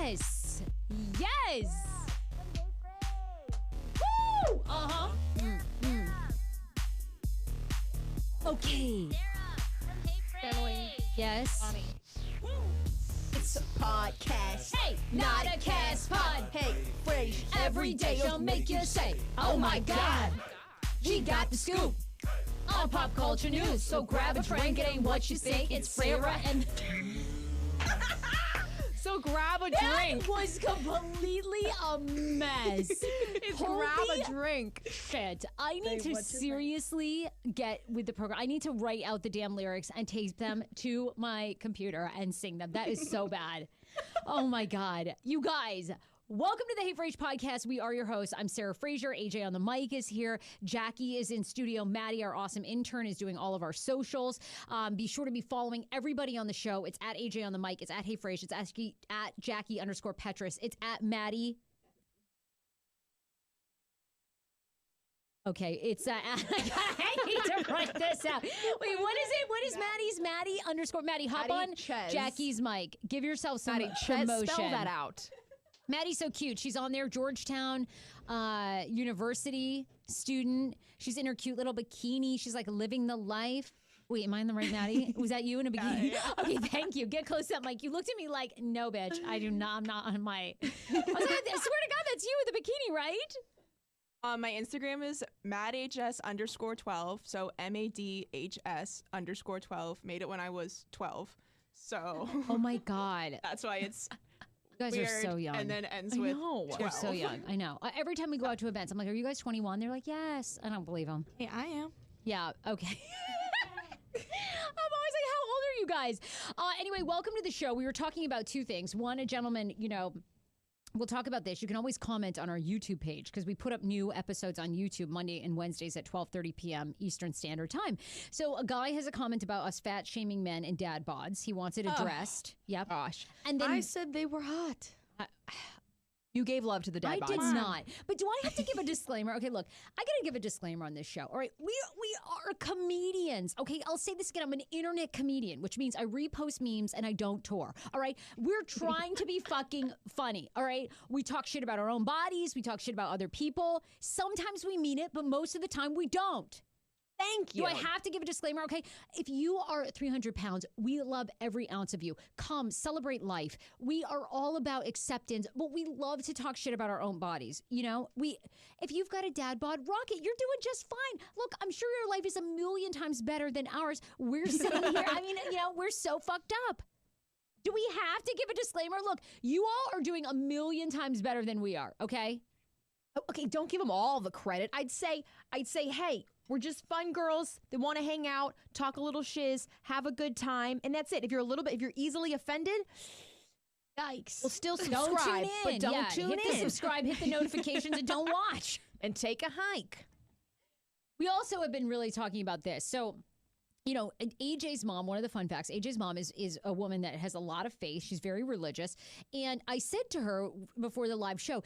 Yes. Yes. Woo! Uh-huh. Okay. Yes. It's a podcast. Hey, not a cast pod. Hey, Frase. Every day she'll make you say, oh my God. She got the scoop on pop culture news. So grab a drink, it ain't what you think. It's Sarah and... So grab a That drink. was completely a mess. It's Holy grab a drink. shit. I need to seriously get with the program. I need to write out the damn lyrics and tape them to my computer and sing them. That is so bad. Oh my God. You guys, welcome to the Hey Frase podcast. We are your hosts. I'm Sarah Fraser. AJ on the mic is here. Jackie is in studio. Maddie, our awesome intern, is doing all of our socials. Be sure to be following everybody on the show. It's at AJ on the mic. It's at Hey Frase. It's at Jackie _Petrus. It's at Maddie. Okay, it's I need to write this out. Wait, what is it? What is Maddie's? Maddie _ Maddie. Hop Maddie on Ches. Jackie's mic. Give yourself some Maddie Ches, promotion. spell that out. Maddie's so cute. She's on there, Georgetown University student. She's in her cute little bikini. She's like living the life. Wait, am I in the right Maddie? Was that you in a bikini? Yeah. Okay, thank you. Get close up, Mike. You looked at me like, no, bitch. I do not. I'm not on my. I was like, I swear to God, that's you with the bikini, right? My Instagram is madhs_12. So MADHS _12. Made it when I was 12. So. Oh my God. That's why it's. You guys weird, are so young. And then ends with 12. They're so young. I know. Every time we go out to events, I'm like, are you guys 21? They're like, yes. I don't believe them. Hey, I am. Yeah. Okay. I'm always like, how old are you guys? Anyway, welcome to the show. We were talking about two things. One, a gentleman, we'll talk about this. You can always comment on our YouTube page because we put up new episodes on YouTube Monday and Wednesdays at 12:30 p.m. Eastern Standard Time. So a guy has a comment about us fat shaming men and dad bods. He wants it addressed. Yep. Gosh. And then I said they were hot. You gave love to the dad I bods. did not. But do I have to give a disclaimer? Okay, look, I got to give a disclaimer on this show. All right, we are comedians. Okay, I'll say this again. I'm an internet comedian, which means I repost memes and I don't tour. All right, we're trying to be fucking funny. All right, we talk shit about our own bodies. We talk shit about other people. Sometimes we mean it, but most of the time we don't. Thank you. Do I have to give a disclaimer? Okay. If you are 300 pounds, we love every ounce of you. Come celebrate life. We are all about acceptance, but we love to talk shit about our own bodies. If you've got a dad bod, rock it. You're doing just fine. Look, I'm sure your life is a million times better than ours. We're sitting here. I mean, we're so fucked up. Do we have to give a disclaimer? Look, you all are doing a million times better than we are. Okay. Okay, don't give them all the credit. I'd say, hey, we're just fun girls that want to hang out, talk a little shiz, have a good time, and that's it. If you're easily offended, yikes. Well, still subscribe, Don't tune in. but don't tune hit in. the subscribe, hit the notifications, and don't watch. And take a hike. We also have been really talking about this. So, AJ's mom, one of the fun facts, AJ's mom is a woman that has a lot of faith. She's very religious. And I said to her before the live show,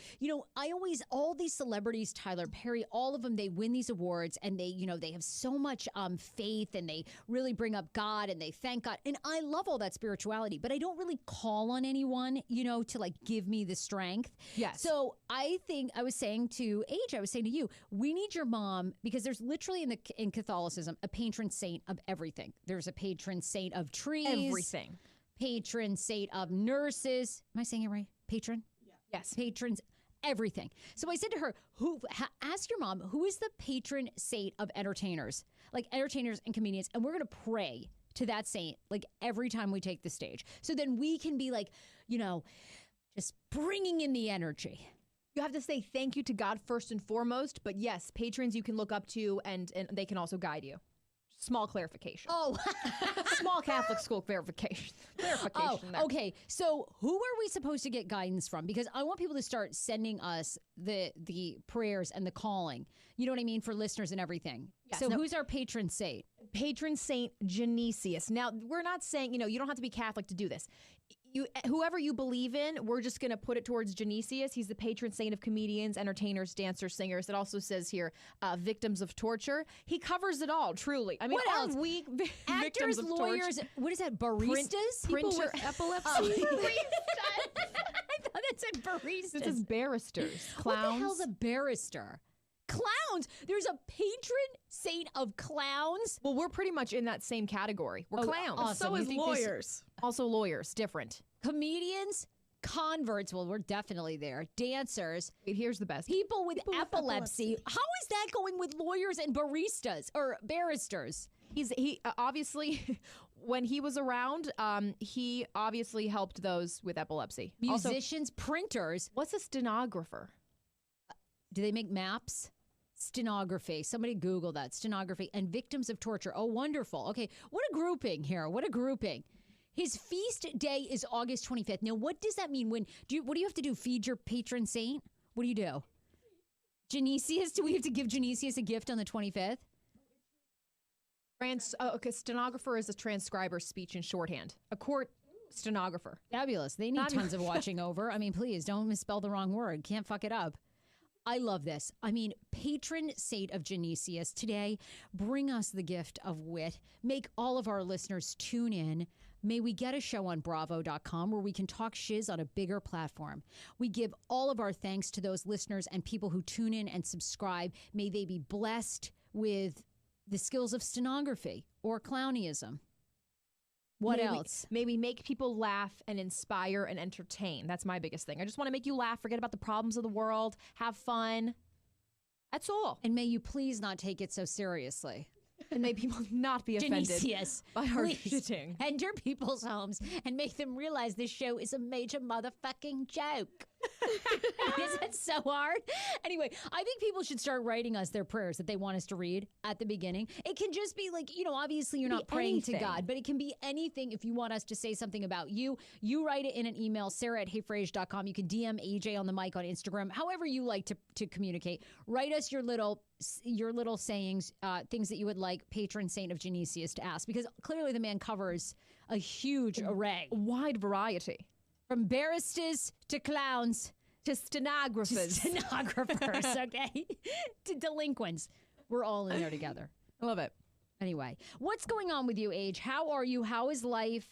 all these celebrities, Tyler Perry, all of them, they win these awards and they have so much faith and they really bring up God and they thank God. And I love all that spirituality, but I don't really call on anyone, to like give me the strength. Yes. So I was saying to AJ, I was saying to you, we need your mom because there's literally in Catholicism a patron saint of everything. There's a patron saint of trees. Everything. Patron saint of nurses. Am I saying it right? Patron? Yeah. Yes. Patrons, everything. So I said to her, ask your mom, who is the patron saint of entertainers? Like entertainers and comedians. And we're going to pray to that saint like every time we take the stage. So then we can be like, just bringing in the energy. You have to say thank you to God first and foremost. But yes, patrons you can look up to and they can also guide you. Small clarification. Oh, small Catholic school clarification. There. Okay. So who are we supposed to get guidance from? Because I want people to start sending us the prayers and the calling. You know what I mean? For listeners and everything. Yes. So who's our patron saint? Patron Saint Genesius. Now, we're not saying, you don't have to be Catholic to do this. Whoever you believe in, we're just going to put it towards Genesius. He's the patron saint of comedians, entertainers, dancers, singers. It also says here, victims of torture. He covers it all, truly. I mean, What else? victims Actors, of lawyers, torture. what is that? Baristas? People with epilepsy. I thought It says barristers, clowns. What the hell's a barrister? Clowns. There's a patron saint of clowns. Well, we're pretty much in that same category. We're clowns. Awesome. So You is think this- lawyers. Also lawyers, different. Comedians, converts. Well, we're definitely there. Dancers. Wait, here's the best. People with with epilepsy. How is that going with lawyers and baristas or barristers? He obviously, when he was around, he obviously helped those with epilepsy. Also, Musicians, printers. what's a stenographer? Do they make maps? Stenography. Somebody Google that. Stenography. And victims of torture. Oh, wonderful. Okay. What a grouping here. What a grouping. His feast day is August 25th. Now, what does that mean? What do you have to do? Feed your patron saint? What do you do? Genesius? Do we have to give Genesius a gift on the 25th? Okay, stenographer is a transcriber, speech and shorthand. A court stenographer. Fabulous. They need tons of watching over. I mean, please don't misspell the wrong word. Can't fuck it up. I love this. I mean, patron saint of Genesius today, bring us the gift of wit. Make all of our listeners tune in. May we get a show on bravo.com where we can talk shiz on a bigger platform. We give all of our thanks to those listeners and people who tune in and subscribe. May they be blessed with the skills of stenography or clownyism. What else? Maybe make people laugh and inspire and entertain. That's my biggest thing. I just want to make you laugh, forget about the problems of the world, have fun. That's all. And may you please not take it so seriously. And may people not be offended Genesius, by our please shitting. enter people's homes and make them realize this show is a major motherfucking joke. Is it so hard? Anyway, I think people should start writing us their prayers that they want us to read at the beginning. It can just be like, obviously you're not praying to God, but it can be anything. If you want us to say something about you, you write it in an email, sarah@heyfrase.com. You can DM AJ on the mic on Instagram, however you like to communicate. Write us your little sayings, things that you would like patron saint of Genesius to ask, because clearly the man covers a huge array. A wide variety. From barristers to clowns To stenographers. okay? To delinquents. We're all in there together. I love it. Anyway, what's going on with you, Age? How are you? How is life?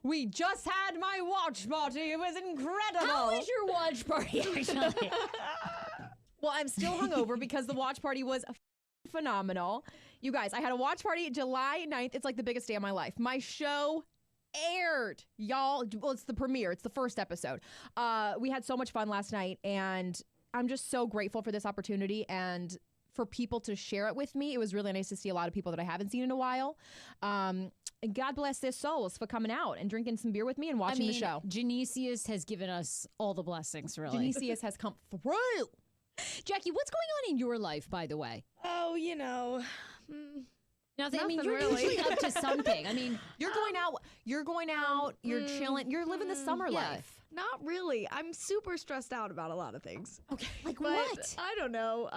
We just had my watch party. It was incredible. How was your watch party, actually? Well, I'm still hungover because the watch party was phenomenal. You guys, I had a watch party July 9th. It's like the biggest day of my life. My show aired, y'all. Well, it's the premiere. It's the first episode. We had so much fun last night, and I'm just so grateful for this opportunity and for people to share it with me. It was really nice to see a lot of people that I haven't seen in a while. And God bless their souls for coming out and drinking some beer with me and watching the show. Genesius has given us all the blessings, really. Genesius has come through. Jackie, what's going on in your life, by the way? Oh, Nothing. I mean, Nothing you're really. usually up to something. I mean, You're going out, you're chilling, you're living the summer life. Not really. I'm super stressed out about a lot of things. Okay. like But what? I don't know.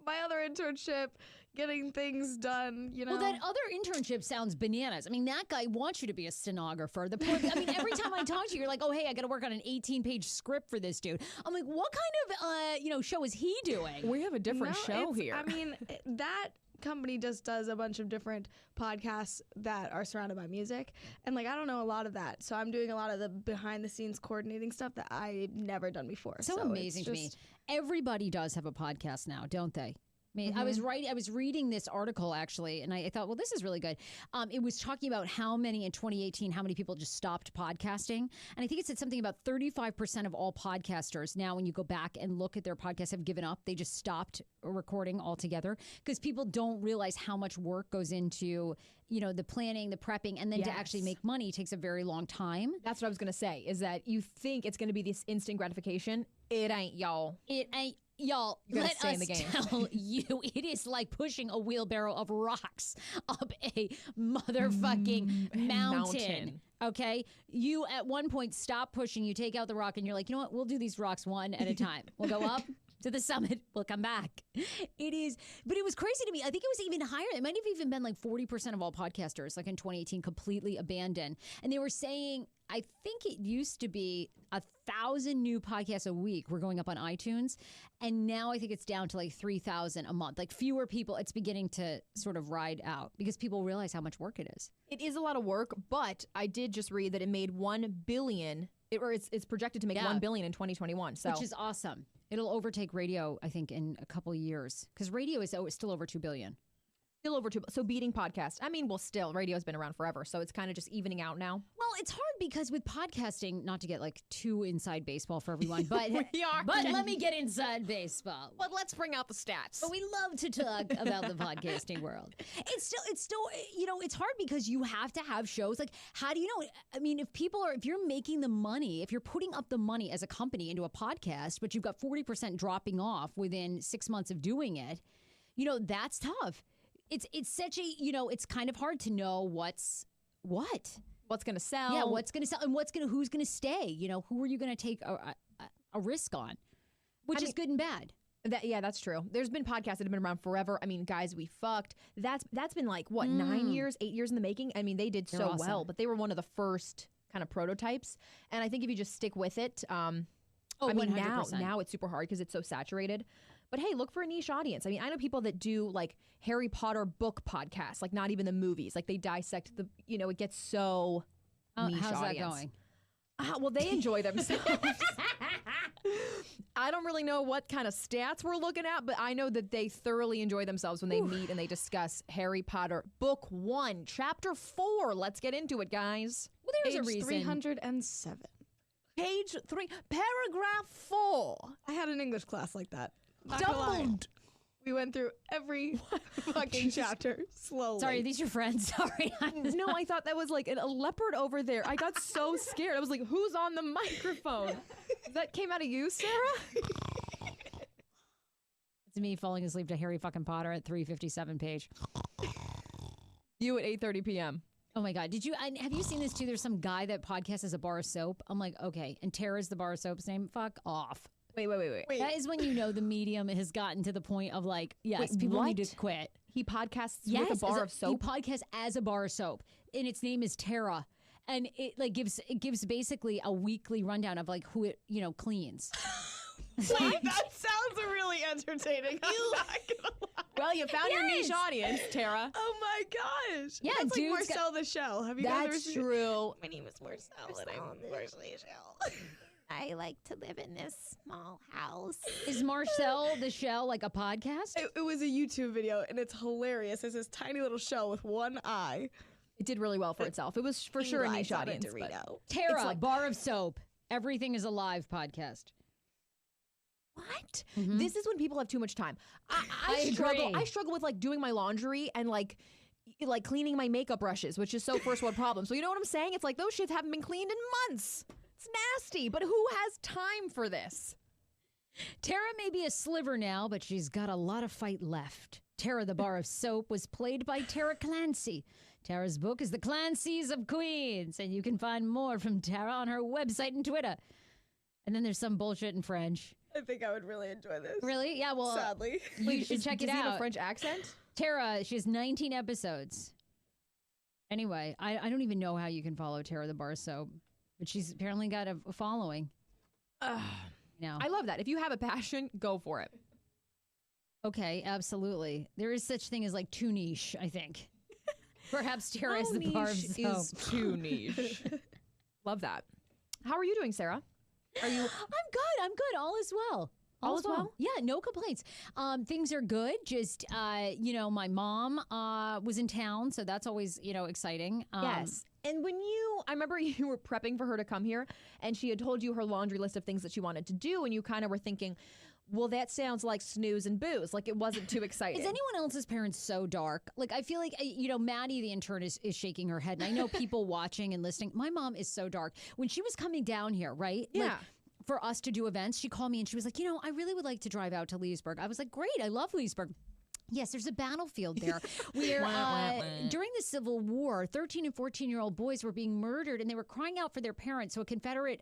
My other internship, getting things done, Well, that other internship sounds bananas. I mean, that guy wants you to be a stenographer. Every time I talk to you, you're like, oh, hey, I got to work on an 18-page script for this dude. I'm like, what kind of, show is he doing? We have a different show here. I mean, that company just does a bunch of different podcasts that are surrounded by music, and I don't know a lot of that, so I'm doing a lot of the behind the scenes coordinating stuff that I've never done before. So amazing to me. Everybody does have a podcast now, don't they? I mean, I was reading this article actually, and I thought, well, this is really good. It was talking about how many people just stopped podcasting. And I think it said something about 35% of all podcasters now, when you go back and look at their podcasts, have given up. They just stopped recording altogether because people don't realize how much work goes into, the planning, the prepping, and then to actually make money takes a very long time. That's what I was going to say, is that you think it's going to be this instant gratification. It ain't, y'all. It ain't. Y'all, let us tell you, it is like pushing a wheelbarrow of rocks up a motherfucking mountain. Okay? You at one point stop pushing, you take out the rock, and you're like, you know what? We'll do these rocks one at a time. We'll go up to the summit. We'll come back. It is, but it was crazy to me. I think it was even higher. It might have even been like 40% of all podcasters, like in 2018, completely abandoned. And they were saying, I think it used to be 1,000 new podcasts a week were going up on iTunes. And now I think it's down to like 3,000 a month. Like fewer people, it's beginning to sort of ride out because people realize how much work it is. It is a lot of work, but I did just read that it made $1 billion It's projected to make 1 billion in 2021. So which is awesome. It'll overtake radio, I think, in a couple of years because radio is still over 2 billion. still over 2 billion. So beating podcast. I mean, well, still radio's been around forever, so it's kind of just evening out now. Well, it's hard because with podcasting, not to get like too inside baseball for everyone, but We are. but let me get inside baseball. But let's bring out the stats. But we love to talk about the podcasting world. It's still, it's hard because you have to have shows. Like, how do you know? I mean, if you're making the money, if you're putting up the money as a company into a podcast, but you've got 40% dropping off within 6 months of doing it, that's tough. It's such a, it's kind of hard to know what's going to sell. Yeah, what's going to sell and who's going to stay? Who are you going to take a risk on? Which is good and bad. That's true. There's been podcasts that have been around forever. I mean, Guys We Fucked. That's been like, what, 9 years, 8 years in the making? I mean, they did so awesome. well, but they were one of the first kind of prototypes. And I think if you just stick with it, I mean, 100%. now it's super hard because it's so saturated. But hey, look for a niche audience. I mean, I know people that do like Harry Potter book podcasts, like not even the movies. Like they dissect it gets so niche how's audience. that going? Well, they enjoy themselves. I don't really know what kind of stats we're looking at, but I know that they thoroughly enjoy themselves when they meet and they discuss Harry Potter Book 1, Chapter 4. Let's get into it, guys. Well, there's a Page reason. 307. Page 3, paragraph 4. I had an English class like that. Not gonna lie. Doubled. We went through every fucking chapter slowly. Sorry, are these your friends? Sorry. No, I thought that was like a leopard over there. I got so scared. I was like, who's on the microphone? That came out of you, Sarah? It's me falling asleep to Harry fucking Potter at 3:57 page. You at 8:30 p.m. Oh my God. Have you seen this too? There's some guy that podcasts as a bar of soap. I'm like, okay. And Tara's the bar of soap's name. Fuck off. Wait. That is when the medium has gotten to the point of like, yes, Wait, people need what? to quit. He podcasts with a bar of soap? He podcasts as a bar of soap. And its name is Tara. And it like gives basically a weekly rundown of like who it, cleans. Wait, that sounds really entertaining. I'm not gonna lie. Well, you found your niche audience, Tara. Oh my gosh. Yeah, that's like dude's Marcel the Shell. Have you guys ever That's seen true. My name is Marcel and I'm Marcel the Shell. I like to live in this small house. Is Marcel the Shell like a podcast? It was a YouTube video and it's hilarious. It's this tiny little shell with one eye. It did really well for itself. It was for sure a niche audience. but- Tara, like- bar of soap. Everything is a live podcast. What? Mhm. This is when people have too much time. I struggle. agree. I struggle with like doing my laundry and like cleaning my makeup brushes, which is so first world problem. So you know what I'm saying? It's like those shits haven't been cleaned in months. It's nasty. But who has time for this? Tara may be a sliver now, but she's got a lot of fight left. Tara the Bar of Soap was played by Tara Clancy. Tara's book is The Clancys of Queens, and you can find more from Tara on her website and Twitter. And then there's some bullshit in French. I think I would really enjoy this. Really? Yeah, well, Sadly. you should check it Does he have out. a French accent? Tara, she has 19 episodes. Anyway, I don't even know how you can follow Tara the Bar of Soap, but she's apparently got a following. Now. I love that. If you have a passion, go for it. Okay, absolutely. There is such thing as like too niche, I think. Perhaps Tara is the bar of soap. is too niche. Love that. How are you doing, Sarah? Are you? I'm good. All is well. All is well? Yeah, no complaints. Things are good. Just, my mom was in town, so that's always, exciting. Yes. And I remember you were prepping for her to come here, and she had told you her laundry list of things that she wanted to do, and you kind of were thinking, well, that sounds like snooze and booze. Like, it wasn't too exciting. Is anyone else's parents so dark? Like, I feel like, Maddie, the intern, is shaking her head. And I know people watching and listening. My mom is so dark. When she was coming down here, right? Yeah. Like, for us to do events, she called me and she was like, I really would like to drive out to Leesburg. I was like, great. I love Leesburg. Yes, there's a battlefield there where during the Civil War, 13 and 14-year-old boys were being murdered and they were crying out for their parents. So a Confederate,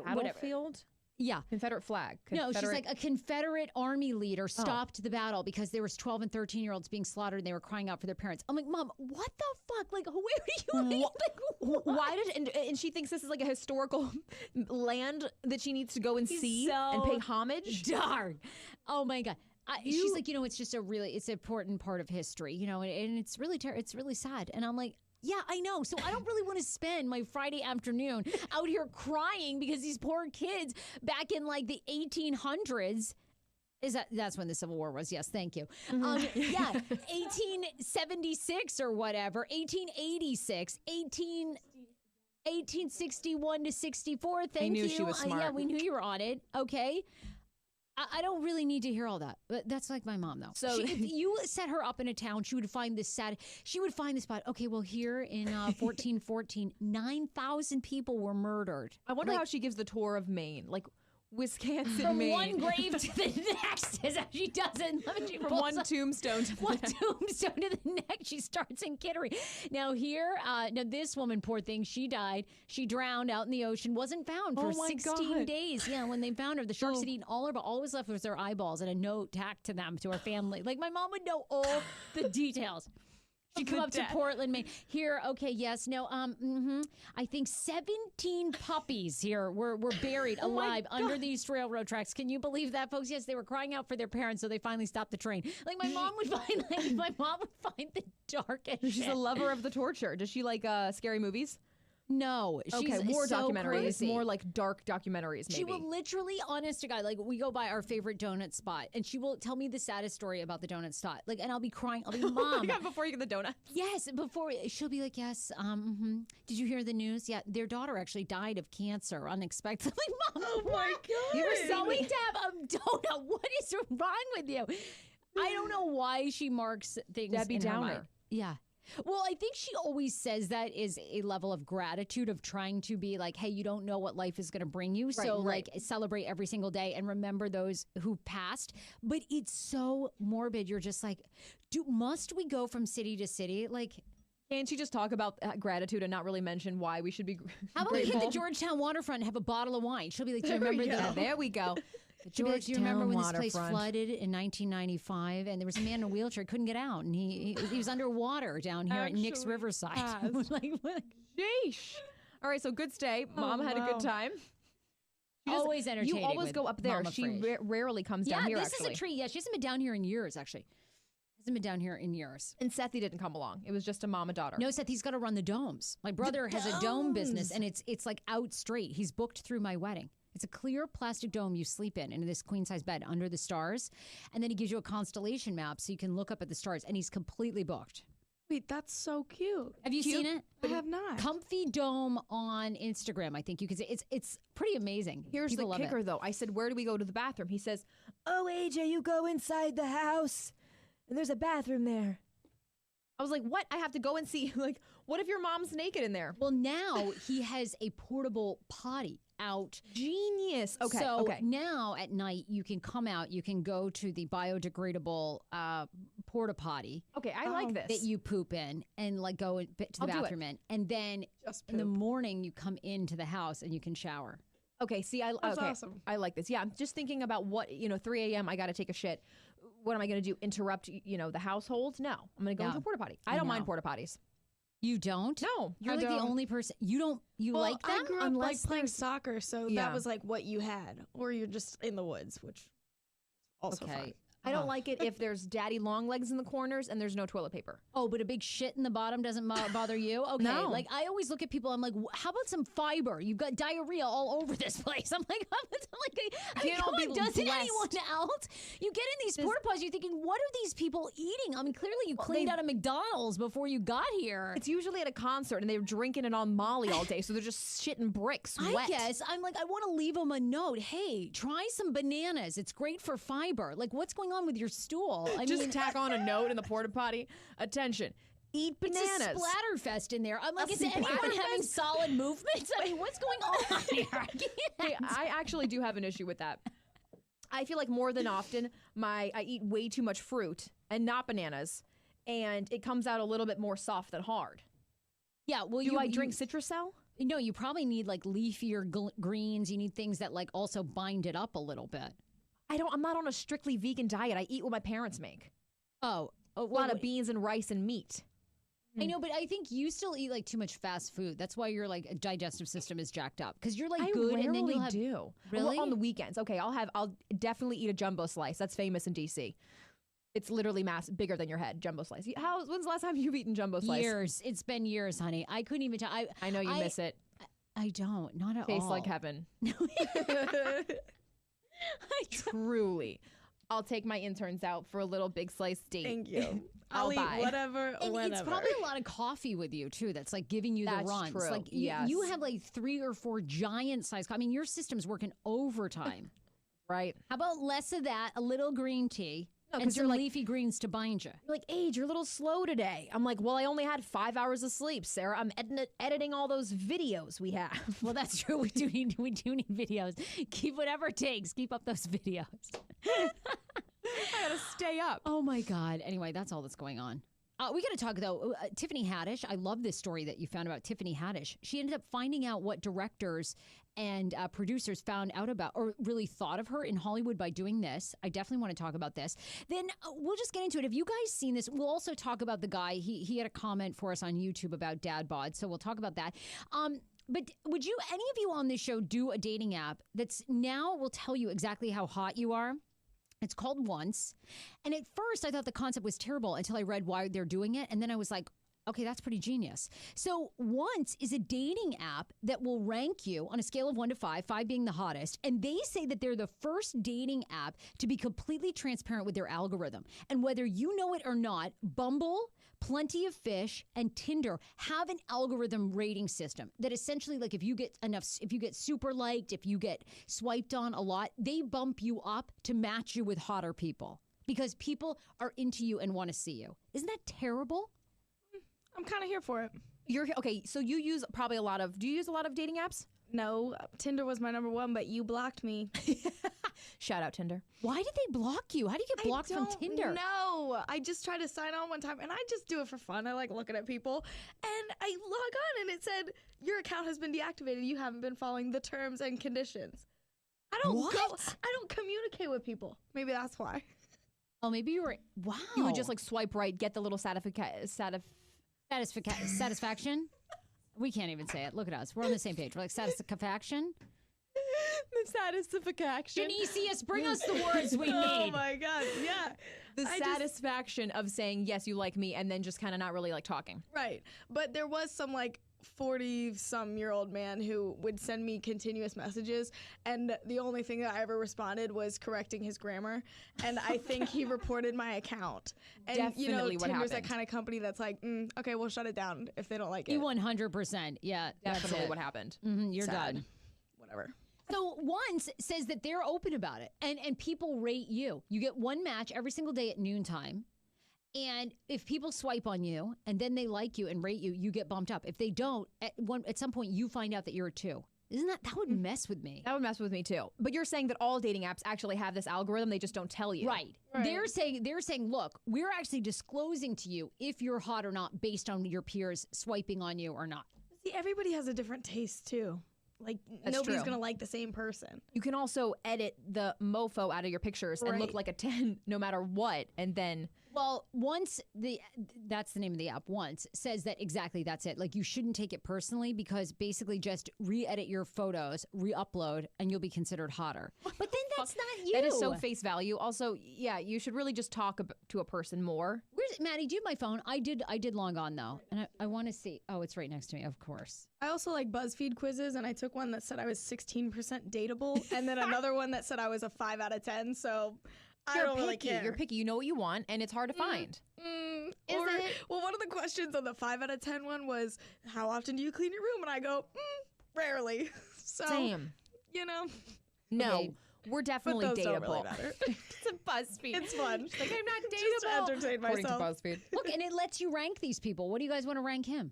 Battlefield? Yeah. Confederate flag. No, she's like a Confederate army leader Oh. stopped the battle because there was 12 and 13-year-olds being slaughtered and they were crying out for their parents. I'm like, Mom, what the fuck? Like, where do you live? Like, Why did and she thinks this is like a historical land that she needs to go and see and pay homage? Dark. Oh my God. She's like, it's just it's an important part of history, and it's really it's really sad. And I'm like, Yeah, I know. So I don't really want to spend my Friday afternoon out here crying because these poor kids back in like the 1800s. That's when the Civil War was? Yes, thank you. Yeah, 1876 or whatever, 1886, 1861 to 64. Thank you. I knew she was smart. Yeah, we knew you were on it. Okay. I don't really need to hear all that, but that's like my mom, though. So if you set her up in a town, she would find this She would find the spot. Okay, well, here in 1414, 9,000 people were murdered. I wonder how she gives the tour of Maine, like Wisconsin, from Maine. one grave to the next is how she does it. From one tombstone to the one tombstone to the next. She starts in Kittery. Now here, now this woman, poor thing, she died. She drowned out in the ocean, wasn't found for 16 days. Yeah, when they found her, the sharks had eaten all her, but all was left was their eyeballs and a note tacked to them, to her family. Like my mom would know all the details. She'd come up to Portland, Maine. Here, okay, yes, no, I think 17 puppies here were buried alive under these railroad tracks. Can you believe that, folks? Yes, they were crying out for their parents, so they finally stopped the train. Like my mom would find, the darkest. She's shit. a lover of the torture. Does she like scary movies? No, she's more so documentaries, crazy. more like dark documentaries. Maybe. She will literally, honest to God, like we go by our favorite donut spot, and she will tell me the saddest story about the donut spot. Like, and I'll be crying. I'll be, Mom. Before you get the donut. Yes, before she'll be like, yes. Did you hear the news? Yeah, their daughter actually died of cancer unexpectedly. Mom, Oh my God. you were going to have a donut. What is wrong with you? I don't know why she marks things. Debbie in her Downer. mind. Yeah. Well, I think she always says that is a level of gratitude of trying to be like, hey, you don't know what life is going to bring you. So, like, celebrate every single day and remember those who passed. But it's so morbid. You're just like, must we go from city to city? Like, can't she just talk about gratitude and not really mention why we should be how about grateful? we hit the Georgetown waterfront and have a bottle of wine? She'll be like, do you remember that? There we go. Do you remember when this place flooded in 1995 and there was a man in a wheelchair couldn't get out and he was underwater down here at Nick's Riverside? Like, what? Sheesh. All right, so good stay. Mom had a good time. Always entertaining. You always with go up there. Mama She Frase. rarely comes down here. Yeah, this actually. is a treat. Yeah, she hasn't been down here in years. Actually, hasn't been down here in years. And Sethy didn't come along. It was just a mom and daughter. No, Sethy's got to run the domes. My brother has a dome business, and it's like out straight. He's booked through my wedding. It's a clear plastic dome you sleep in this queen-size bed under the stars. And then he gives you a constellation map so you can look up at the stars. And he's completely booked. Wait, that's so cute. Have you seen it? I have not. Comfy Dome on Instagram, I think you can see. It's pretty amazing. Here's People the love kicker, it. though. I said, where do we go to the bathroom? He says, oh, AJ, you go inside the house, and there's a bathroom there. I was like, what? I have to go and see. Like, what if your mom's naked in there? Well, now he has a portable potty out. Genius. Okay. So okay. now at night you can come out, you can go to the biodegradable porta potty. Okay, I like this. That you poop in and like go to the I'll do it. bathroom in. And then in the morning you come into the house and you can shower. Okay, see, That's awesome. I like this. Yeah, I'm just thinking about what, 3 a.m. I got to take a shit. What am I going to do? Interrupt, the household? No, I'm going to go into a porta potty. I don't mind porta potties. You don't? No, You're like the only person. You don't. You Well, like them? I grew up unless like playing there's- soccer, so Yeah. that was like what you had, or you're just in the woods, which also Okay. fun. I don't like it if there's daddy long legs in the corners and there's no toilet paper. Oh, but a big shit in the bottom doesn't bother you? Okay. No. Like, I always look at people, I'm like, how about some fiber? You've got diarrhea all over this place. I'm like, Can't all be doesn't blessed. anyone else? You get in these porta potties, you're thinking, what are these people eating? I mean, clearly you cleaned out of McDonald's before you got here. It's usually at a concert and they're drinking it on Molly all day, so they're just shitting bricks wet. I guess. I'm like, I want to leave them a note. Hey, try some bananas. It's great for fiber. Like, what's going on with your stool? I Just mean, tack on a note in the porta potty. Attention. Eat bananas. it's a splatterfest in there. I'm like, A is anyone having splatterfest? solid movements? I mean, what's going on here? I can't. Hey, I actually do have an issue with that. I feel like more than often, I eat way too much fruit and not bananas, and it comes out a little bit more soft than hard. Yeah, well, Do I drink Citrusel? No, you probably need like leafier greens. You need things that like also bind it up a little bit. I'm not on a strictly vegan diet. I eat what my parents make. Oh, A lot of beans and rice and meat. I know, but I think you still eat like too much fast food. That's why your like digestive system is jacked up because you're like I good, rarely and then you'll have. do. Really? Well, on the weekends. Okay, I'll definitely eat a jumbo slice. That's famous in DC. It's literally bigger than your head, jumbo slice. When's the last time you've eaten jumbo slice? Years. It's been years, honey. I couldn't even tell. I know you miss it. I don't. Not at all. Tastes like heaven. Truly. I'll take my interns out for a little big slice date. Thank you. I'll eat buy. whatever, And whenever. it's probably a lot of coffee with you too. That's like giving you the runs. True. Like you have like 3 or 4 giant size. I mean, your system's working overtime. Right. How about less of that, a little green tea, No, and 'cause some you're like- leafy greens to bind you. You're like, Age, you're a little slow today. I'm like, well, I only had 5 hours of sleep, Sarah. I'm editing all those videos we have. Well, that's true. We do need videos. Keep whatever it takes. Keep up those videos. I gotta stay up. Oh my God. Anyway, that's all that's going on. We got to talk though. Tiffany Haddish. I love this story that you found about Tiffany Haddish. She ended up finding out what directors and producers found out about or really thought of her in Hollywood by doing this. I definitely want to talk about this. Then we'll just get into it. Have you guys seen this? We'll also talk about the guy. He had a comment for us on YouTube about dad bod, so we'll talk about that. But would you, any of you on this show, do a dating app that's now will tell you exactly how hot you are? It's called Once. And at first, I thought the concept was terrible until I read why they're doing it. And then I was like, okay, that's pretty genius. So Once is a dating app that will rank you on a scale of 1 to 5, 5 being the hottest. And they say that they're the first dating app to be completely transparent with their algorithm. And whether you know it or not, Bumble, Plenty of Fish, and Tinder have an algorithm rating system that essentially, like if you get super liked, if you get swiped on a lot, they bump you up to match you with hotter people because people are into you and want to see you. Isn't that terrible? I'm kind of here for it. Okay, so you use probably do you use a lot of dating apps? No, Tinder was my number 1, but you blocked me. Shout out Tinder. Why did they block you? How do you get blocked from Tinder? No, I just tried to sign on one time, and I just do it for fun. I like looking at people, and I log on, and it said your account has been deactivated. You haven't been following the terms and conditions. I don't communicate with people. Maybe that's why. Oh, maybe you were. Wow. You would just like swipe right, get the little satisfaction. We can't even say it. Look at us. We're on the same page. We're like satisfaction. the satisfaction. Genesius, bring us the words we need. Oh my God, yeah. The satisfaction of saying, yes, you like me, and then just kind of not really like talking. Right. But there was some like 40-some-year-old man who would send me continuous messages, and the only thing that I ever responded was correcting his grammar, and I think he reported my account. And Definitely what Tinder's that happened. kind of company that's like, okay, we'll shut it down if they don't like it. 100%. Yeah, that's Definitely it. what happened. You're Sad. done. Whatever. So Once says that they're open about it, and people rate you. You get one match every single day at noontime. And if people swipe on you and then they like you and rate you, you get bumped up. If they don't, at some point you find out that you're a 2. Isn't that would mess with me? That would mess with me too. But you're saying that all dating apps actually have this algorithm, they just don't tell you. Right. They're saying, look, we're actually disclosing to you if you're hot or not based on your peers swiping on you or not. See, everybody has a different taste too. Like nobody's gonna like the same person. You can also edit the mofo out of your pictures and look like a 10 no matter what. And then Well, that's the name of the app. Once says that exactly that's it. Like you shouldn't take it personally because basically just re-edit your photos, re-upload, and you'll be considered hotter. But then that's not you. that is so face value. Also, yeah, you should really just talk to a person more. Where's Maddie? Do you have my phone? I did log on though, and I want to see. Oh, it's right next to me. Of course. I also like BuzzFeed quizzes, and I took one that said I was 16% dateable, and then another one that said I was a 5 out of 10. So I don't really care. You're picky. You know what you want, and it's hard to find. Well, one of the questions on the 5 out of 10 one was, how often do you clean your room? And I go, rarely. So, Same. No, Okay. we're definitely but those dateable. don't really matter. It's a BuzzFeed. It's fun. Like, I'm not Just to dateable. entertain According to myself. BuzzFeed. Look, and it lets you rank these people. What do you guys want to rank him?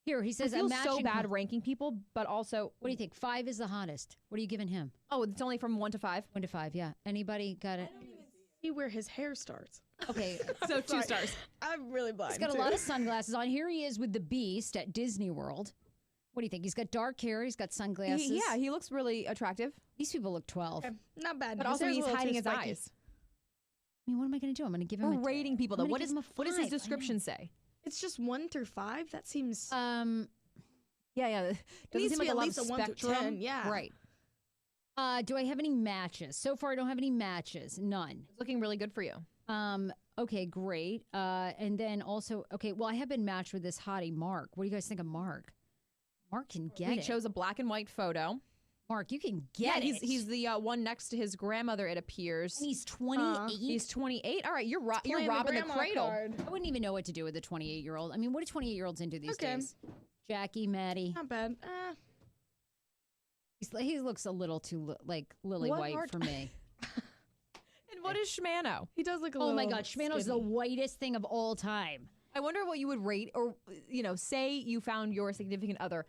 Here, he I says, feel imagine so bad ranking people, but also, What do you think? 5 is the hottest. What are you giving him? oh, it's only from 1 to 5. 1 to 5, yeah. Anybody got it? See where his hair starts. Okay. So 2 stars. I'm really blind. He's got a too. lot of sunglasses on. Here he is with the Beast at Disney World. What do you think? He's got dark hair. He's got sunglasses. He looks really attractive. These people look 12. Okay, not bad. But His also, hair's a he's little hiding too his spiky. eyes. I mean, what am I going to do? I'm going to give him We're rating people, though. I'm What gonna is give him a what does his 5. I know. description say? It's just 1 through 5. That seems. Yeah. Doesn't needs seem to like be a at lot least of a 1 through spectrum. 10, yeah. Right. Do I have any matches? So far, I don't have any matches. None. It's looking really good for you. Okay, great. And then also, okay, well, I have been matched with this hottie, Mark. What do you guys think of Mark? Mark can get He it. chose a black and white photo. Mark, you can get it. He's the one next to his grandmother, it appears. And he's 28. He's 28. All right, you're robbing the grandma cradle. card. I wouldn't even know what to do with a 28-year-old. I mean, what do 28-year-olds into these days? Jackie, Maddie. Not bad. He looks a little too like Lily What White Mark? for me. And what is Schmano? He does look a Oh little my God, Schmano's the skinny. whitest thing of all time. I wonder what you would rate, or, say you found your significant other.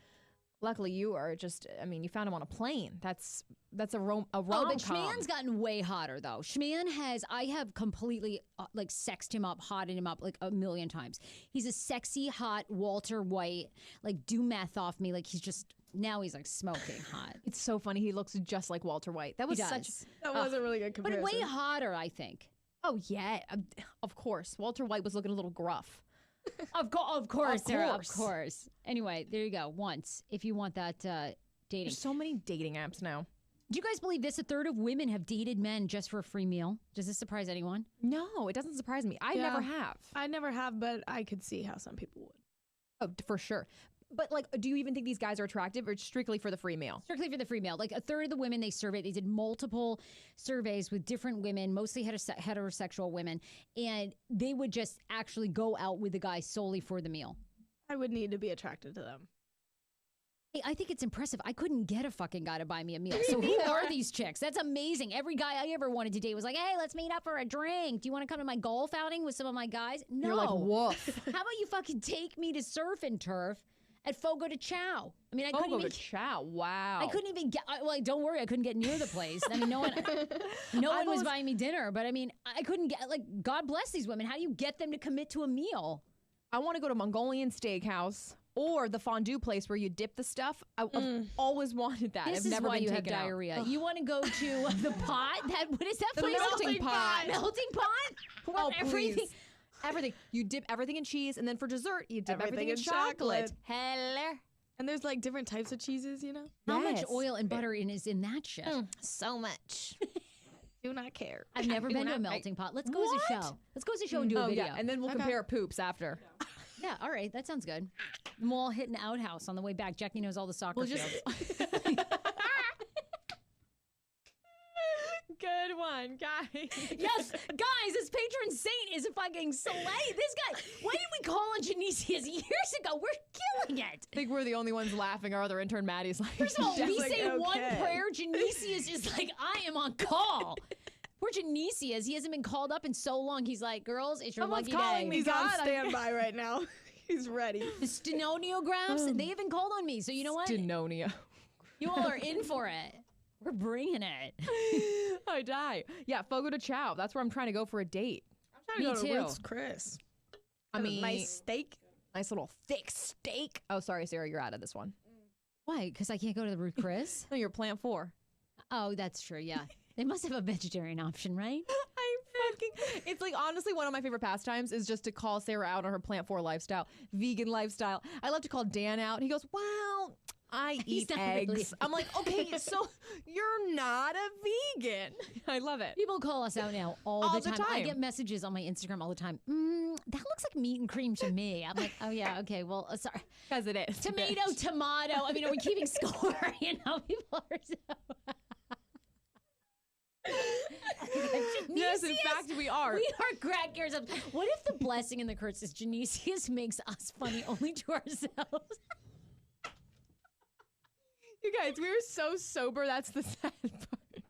Luckily, you are just, you found him on a plane. That's a rom-com. Oh, but Schman's gotten way hotter, though. I have completely, sexed him up, hotted him up, like, a million times. He's a sexy, hot Walter White, do meth off me. Now he's, smoking hot. It's so funny. He looks just like Walter White. That was such... That was a really good But comparison. way hotter, I think. Oh, yeah. Of course. Walter White was looking a little gruff. Of course, Sarah, of course. course. Anyway, there you go. Once, if you want that dating. There's so many dating apps now. Do you guys believe this? A third of women have dated men just for a free meal. Does this surprise anyone? No, it doesn't surprise me. I never have. I never have, but I could see how some people would. Oh, for sure. But, do you even think these guys are attractive, or strictly for the free meal? Strictly for the free meal. A third of the women they surveyed, they did multiple surveys with different women, mostly heterosexual women, and they would just actually go out with the guy solely for the meal. I would need to be attracted to them. Hey, I think it's impressive. I couldn't get a fucking guy to buy me a meal. So who are these chicks? That's amazing. Every guy I ever wanted to date was like, hey, let's meet up for a drink. Do you want to come to my golf outing with some of my guys? No. You're like, woof. How about you fucking take me to surf and turf at Fogo de Chao? I mean, I couldn't Fogo even... de Chao. Wow. I couldn't even get... don't worry. I couldn't get near the place. I mean, no one was buying me dinner. But I mean, I couldn't get... God bless these women. How do you get them to commit to a meal? I want to go to Mongolian Steakhouse or the fondue place where you dip the stuff. I've always wanted that. This I've is never why been you have taken out. diarrhea. You want to go to the pot? What is that The place? melting pot. Melting pot? Oh, Everything. please. Everything. You dip everything in cheese, and then for dessert, you dip everything in chocolate. chocolate. Hello. And there's different types of cheeses, How much Yes. oil and butter is in that shit? So much. Do not care. I've never been to a not- melting pot. Let's go as a show. Let's go as a show and do a video. Yeah, and then we'll compare poops after. Yeah, all right. That sounds good. And we'll all hit an outhouse on the way back. Jackie knows all the soccer fields. Good one, guys. Yes, guys, this patron saint is a fucking slay. This guy, why did we call on Genesius years ago? We're killing it. I think we're the only ones laughing. Our other intern, Maddie's like, First of all, we like, say one okay. prayer. Genesius is like, I am on call. Poor Genesius, he hasn't been called up in so long. He's like, girls, it's your Someone's lucky calling day. me. He's on God, standby right now. He's ready. The stenoniograms, they haven't called on me. So you know what? Denonia. You all are in for it. We're bringing it. I die. Yeah, Fogo de Chao. That's where I'm trying to go for a date. I'm Me trying to go too. to Ruth's Chris. I Got a mean, nice steak. nice little thick steak. Oh, sorry, Sarah, you're out of this one. Why? Because I can't go to the Ruth Chris? No, you're plant 4. Oh, that's true. Yeah. They must have a vegetarian option, right? It's honestly one of my favorite pastimes is just to call Sarah out on her plant 4 lifestyle, vegan lifestyle. I love to call Dan out. He goes, well, I eat not eggs. really- I'm like, okay, so you're not a vegan. I love it. People call us out now all All the the time. I time. get messages on my Instagram all the time. That looks like meat and cream to me. I'm like, oh yeah, okay. Well, sorry. Because it is. Tomato. I mean, are we keeping score? People are so. Yes, in Genesius, fact, we are. We are crack yourselves. What if the blessing and the curse is Genesius makes us funny only to ourselves? You guys, we were so sober. That's the sad part.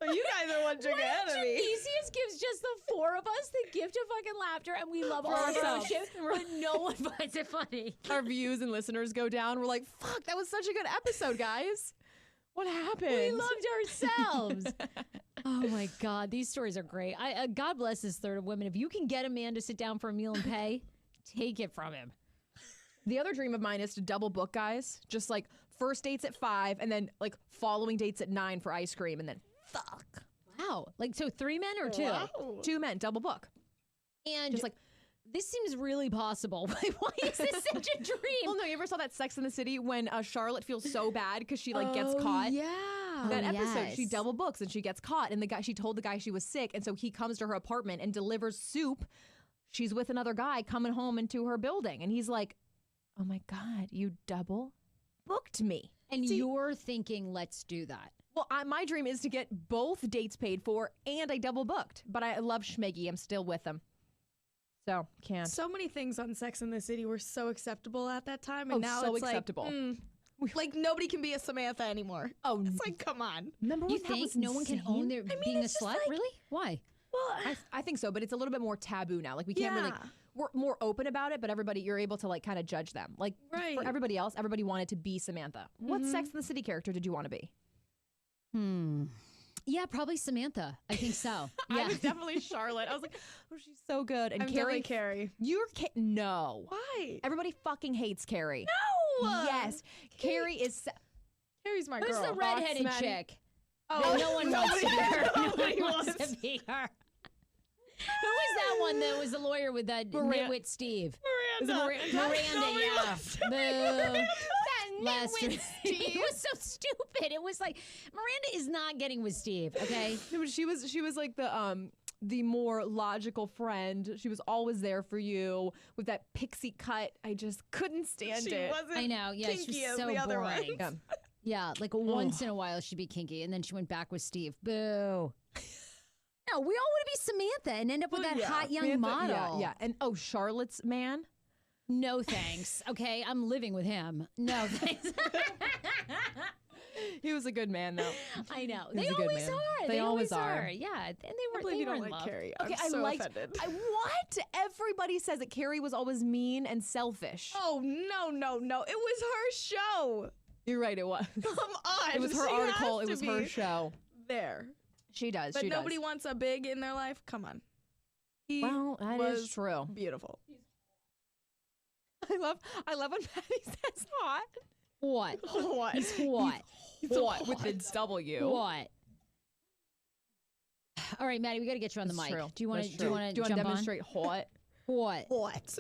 Well, you guys are one trick What ahead if of me. Genesius gives just the 4 of us the gift of fucking laughter and we love all of our ourselves. shit, but no one finds it funny? Our views and listeners go down. We're like, fuck, that was such a good episode, guys. What happened? We loved ourselves. Oh my God, these stories are great. God bless this third of women. If you can get a man to sit down for a meal and pay, take it from him. The other dream of mine is to double book guys. Just first dates at 5 and then following dates at 9 for ice cream and then fuck. Wow. So 3 men or 2? Wow. 2 men, double book. And Just this seems really possible. Why is this such a dream? well, no, you ever saw that Sex in the City when Charlotte feels so bad because she gets Oh, caught? Yeah. that episode. yes. She double books and she gets caught. And she told the guy she was sick. And so he comes to her apartment and delivers soup. She's with another guy coming home into her building. And he's like, oh my God, you double booked me. And you're thinking, let's do that. Well, my dream is to get both dates paid for and I double booked. But I love Schmiggy. I'm still with him. So, can't. So many things on Sex and the City were so acceptable at that time. And now so it's acceptable. like nobody can be a Samantha anymore. Oh, It's like, come on. remember You when that think was no one can own their being a it's just slut? like- Really? Why? Well, I think so, but it's a little bit more taboo now. Like we can't really, we're more open about it, but everybody, you're able to like kind of judge them. Like Right. for everybody else, everybody wanted to be Samantha. What Sex and the City character did you want to be? Yeah, probably Samantha. I think so. I Yeah. was definitely Charlotte. I was like, oh, she's so good. And I'm Carrie, Carrie. you're no. Why? Everybody fucking hates Carrie. No. Yes, Carrie is. Carrie's my Who's girl. the redheaded Maddie. chick? Oh, No one wants to be her. No Nobody one wants wants. to be her. Who was that one that was the lawyer with that nitwit Steve? Miranda. Miranda, Nobody yeah. wants- Boo. That Lester. nitwit It was so stupid. It was like Miranda is not getting with Steve. Okay. No, but she was like the more logical friend. She was always there for you with that pixie cut. I just couldn't stand She it. wasn't I know. Yeah, she kinky was as so the other boring. ones. Yeah. Yeah, like once in a while she'd be kinky, and then she went back with Steve. Boo. No, we all want to be Samantha and end up with that hot young Samantha- model. Yeah. And Charlotte's man. No thanks. Okay, I'm living with him. No thanks. He was a good man, though. I know. He was They a good always man. are. They always are. Yeah, and they I were. believe They you were don't in like love. Carrie. Okay, I'm so I liked. offended. What? Everybody says that Carrie was always mean and selfish. Oh, no. It was her show. You're right. It was. Come on. It was her She article. has It was to her be show. there. She does. But she nobody does. wants a big in their life. Come on. He Well, that is was true. beautiful. I love when Maddie says hot. What? What? He's what? What with the W? What? All right, Maddie, we got to get you on the That's mic. true. Do you want That's to? Do you true. want to Do you jump want to demonstrate hot? on? What? What?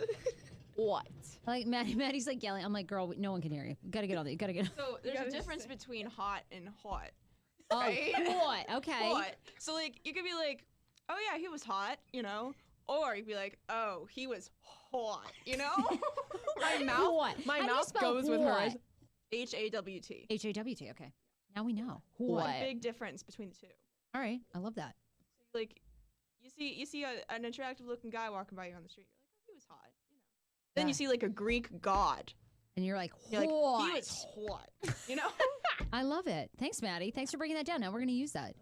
What? Like Maddie's like yelling. I'm like, girl, no one can hear you. Got to get on it. Got to get. So there's gotta a difference between hot and hot. Oh, Right? what? Okay. Hot. So like you could be like, oh yeah, he was hot, you know, or you'd be like, oh, he was hot, you know. My mouth. What? My How do you mouth spell goes with hers. what? HAWT. HAWT. Okay. Now we know. What? Big difference between the two. All right. I love that. Like, you see an attractive looking guy walking by you on the street. You're like, oh, he was hot, you know. Then Yeah. you see like a Greek god. And you're like, You're like, what? he was hot, you know. I love it. Thanks, Maddie. Thanks for breaking that down. Now we're going to use that.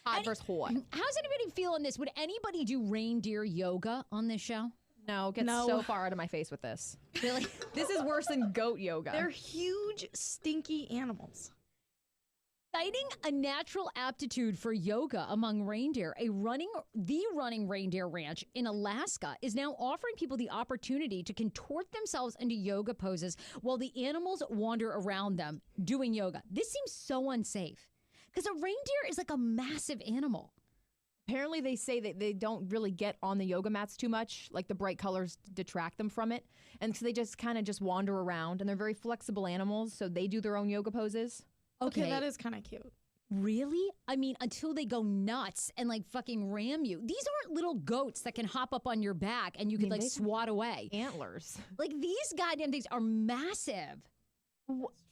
Hot versus hot. How's anybody feel on this? Would anybody do reindeer yoga on this show? No, get No. so far out of my face with this. Really? This is worse than goat yoga. They're huge, stinky animals. Citing a natural aptitude for yoga among reindeer, the running reindeer ranch in Alaska is now offering people the opportunity to contort themselves into yoga poses while the animals wander around them doing yoga. This seems so unsafe because a reindeer is like a massive animal. Apparently, they say that they don't really get on the yoga mats too much. Like the bright colors detract them from it. And so they just kind of just wander around. And they're very flexible animals. So they do their own yoga poses. Okay, that is kind of cute. Really? I mean, until they go nuts and like fucking ram you. These aren't little goats that can hop up on your back and you can like they- swat away. Antlers. Like these goddamn things are massive.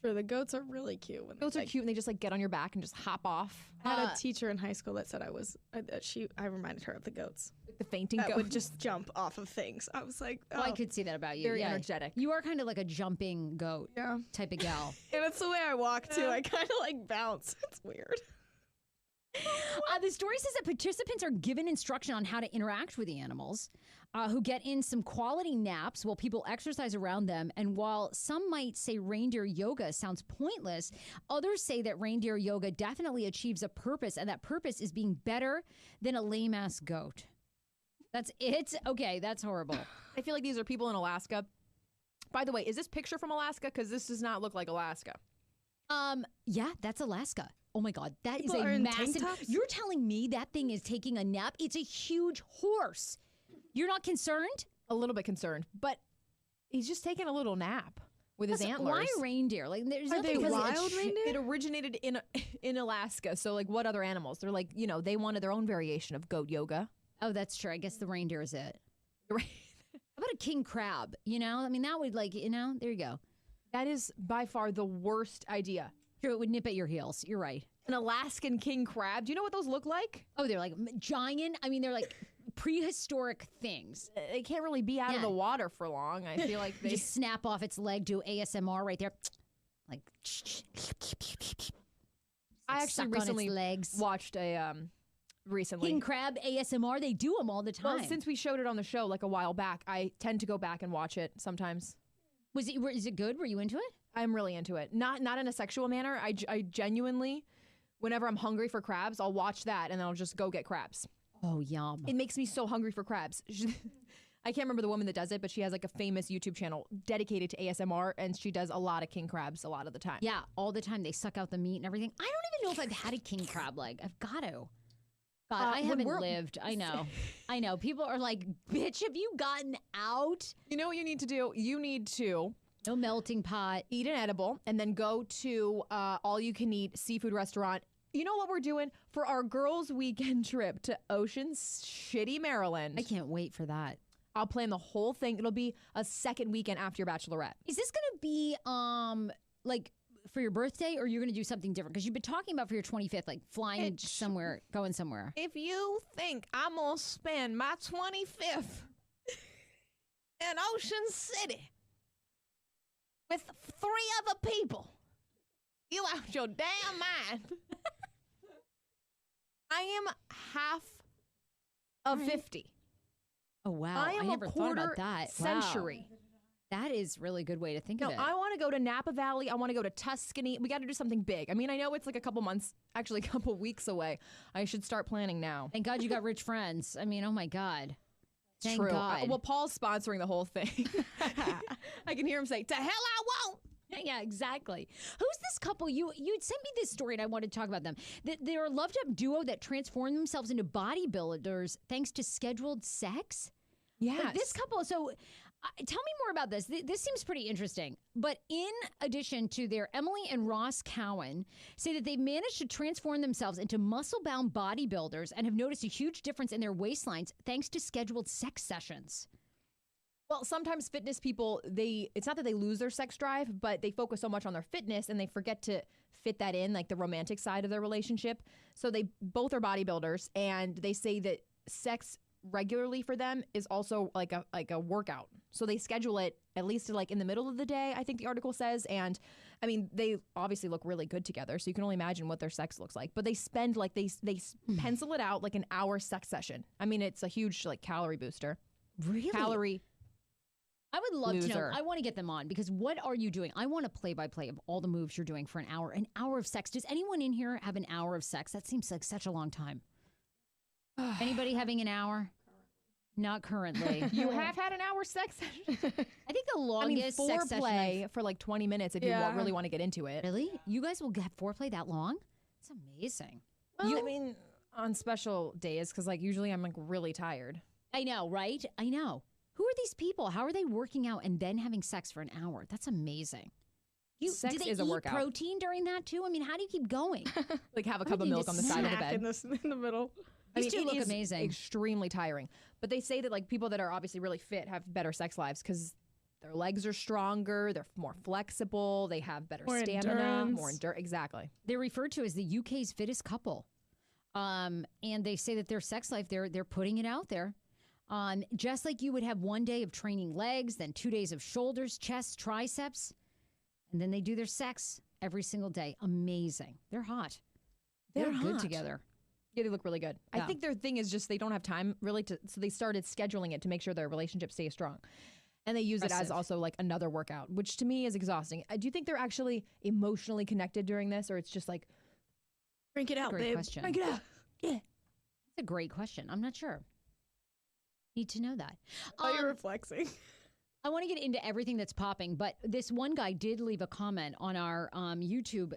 True, the goats are really cute. When Goats are like, cute and they just like get on your back and just hop off. I had a teacher in high school that said I reminded her of the goats Like the fainting that goat. would just jump off of things. I was like, oh. Oh, I could see that about you. Very yeah. energetic. You are kind of like a jumping goat Yeah. type of gal. And it's the way I walk too. I kind of like bounce. It's weird. The story says that participants are given instruction on how to interact with the animals, who get in some quality naps while people exercise around them. And while some might say reindeer yoga sounds pointless, others say that reindeer yoga definitely achieves a purpose, and that purpose is being better than a lame-ass goat. That's it? Okay, that's horrible. I feel like these are people in Alaska. By the way, is this picture from Alaska? Because this does not look like Alaska. Yeah, that's Alaska. Oh my God, that People is are a in tank massive. tops? You're telling me that thing is taking a nap? It's a huge horse. You're not concerned? A little bit concerned. But he's just taking a little nap with his antlers. Why reindeer? Like, there's Are nothing they because wild reindeer? It originated in Alaska. So like, what other animals? They're like, they wanted their own variation of goat yoga. Oh, that's true. I guess the reindeer is it. How about a king crab? I mean, that would there you go. That is by far the worst idea. True, it would nip at your heels. You're right. An Alaskan king crab. Do you know what those look like? Oh, they're like giant. I mean, they're like prehistoric things. They can't really be out of the water for long. I feel like they just snap off its leg, do ASMR right there. Like, I actually recently legs. watched a recently king crab ASMR. They do them all the time. Well, since we showed it on the show like a while back, I tend to go back and watch it sometimes. Is it good? Were you into it? I'm really into it. Not in a sexual manner. I genuinely, whenever I'm hungry for crabs, I'll watch that and then I'll just go get crabs. Oh, yum. It makes me so hungry for crabs. I can't remember the woman that does it, but she has like a famous YouTube channel dedicated to ASMR, and she does a lot of king crabs a lot of the time. Yeah, all the time. They suck out the meat and everything. I don't even know if I've had a king crab leg. I've got to. God, I haven't lived. I know. People are like, bitch, have you gotten out? You know what you need to do? You need to no melting pot, eat an edible, and then go to all-you-can-eat seafood restaurant. You know what we're doing for our girls' weekend trip to Ocean Shitty, Maryland? I can't wait for that. I'll plan the whole thing. It'll be a second weekend after your bachelorette. Is this going to be like for your birthday, or you're going to do something different? Because you've been talking about for your 25th, like flying somewhere, going somewhere. If you think I'm going to spend my 25th in Ocean City with 3 other people, you out your damn mind. I am half of 50. Oh, wow. I am never a thought about quarter that. century. Wow. That is really good way to think of it. I want to go to Napa Valley. I want to go to Tuscany. We got to do something big. I mean, I know it's like a couple months, actually a couple weeks away. I should start planning now. Thank God you got rich friends. I mean, oh my God. Thank True. God. Well, Paul's sponsoring the whole thing. I can hear him say, "To hell I won't." Yeah, exactly. Who's this couple? You'd sent me this story, and I wanted to talk about them. They're a loved-up duo that transformed themselves into bodybuilders thanks to scheduled sex. Yes. Like this couple. So, tell me more about this. This seems pretty interesting. But in addition to their Emily and Ross Cowan say that they've managed to transform themselves into muscle-bound bodybuilders and have noticed a huge difference in their waistlines thanks to scheduled sex sessions. Well, sometimes fitness people, it's not that they lose their sex drive, but they focus so much on their fitness and they forget to fit that in, like the romantic side of their relationship. So they both are bodybuilders, and they say that sex regularly for them is also like a workout. So they schedule it at least like in the middle of the day, I think the article says. And I mean, they obviously look really good together, so you can only imagine what their sex looks like. But they spend like they pencil it out like an hour sex session. I mean, it's a huge like calorie booster. Really? Calorie. I would love to know. Loser. I want to get them on because what are you doing? I want a play-by-play of all the moves you're doing for an hour. An hour of sex. Does anyone in here have an hour of sex? That seems like such a long time. Anybody having an hour? Not currently. You have had an hour sex session? I think the longest sex session foreplay for like 20 minutes if you really want to get into it. Really? You guys will get foreplay that long? It's amazing. Well, I mean, on special days, because like usually I'm like really tired. I know, right? I know. Who are these people? How are they working out and then having sex for an hour? That's amazing. Sex do they is a eat workout. Protein during that too? I mean, how do you keep going? Like have a cup of milk on the side of the bed. In the middle. These two it look is amazing. Extremely tiring. But they say that like people that are obviously really fit have better sex lives because their legs are stronger, they're more flexible, they have better stamina, more endurance. Exactly. They're referred to as the UK's fittest couple. And they say that their sex life, they're putting it out there. Just like you would have one day of training legs, then 2 days of shoulders, chest, triceps, and then they do their sex every single day. Amazing. They're hot. They're good together. Yeah, they look really good. Yeah. I think their thing is just they don't have time really so they started scheduling it to make sure their relationship stays strong. And they use it as also like another workout, which to me is exhausting. Do you think they're actually emotionally connected during this, or it's just like, Crank it out, Great babe. question. Crank it out. Yeah. That's a great question. I'm not sure. Need to know that. Oh, you're flexing. I want to get into everything that's popping, but this one guy did leave a comment on our YouTube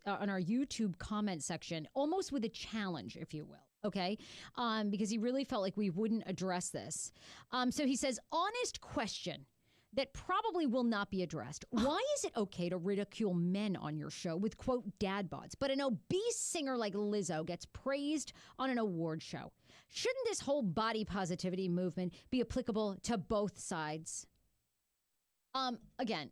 on our YouTube comment section, almost with a challenge, if you will. Okay, because he really felt like we wouldn't address this. So he says, honest question. that probably will not be addressed. Why is it okay to ridicule men on your show with, quote, dad bods, but an obese singer like Lizzo gets praised on an award show? Shouldn't this whole body positivity movement be applicable to both sides? Again,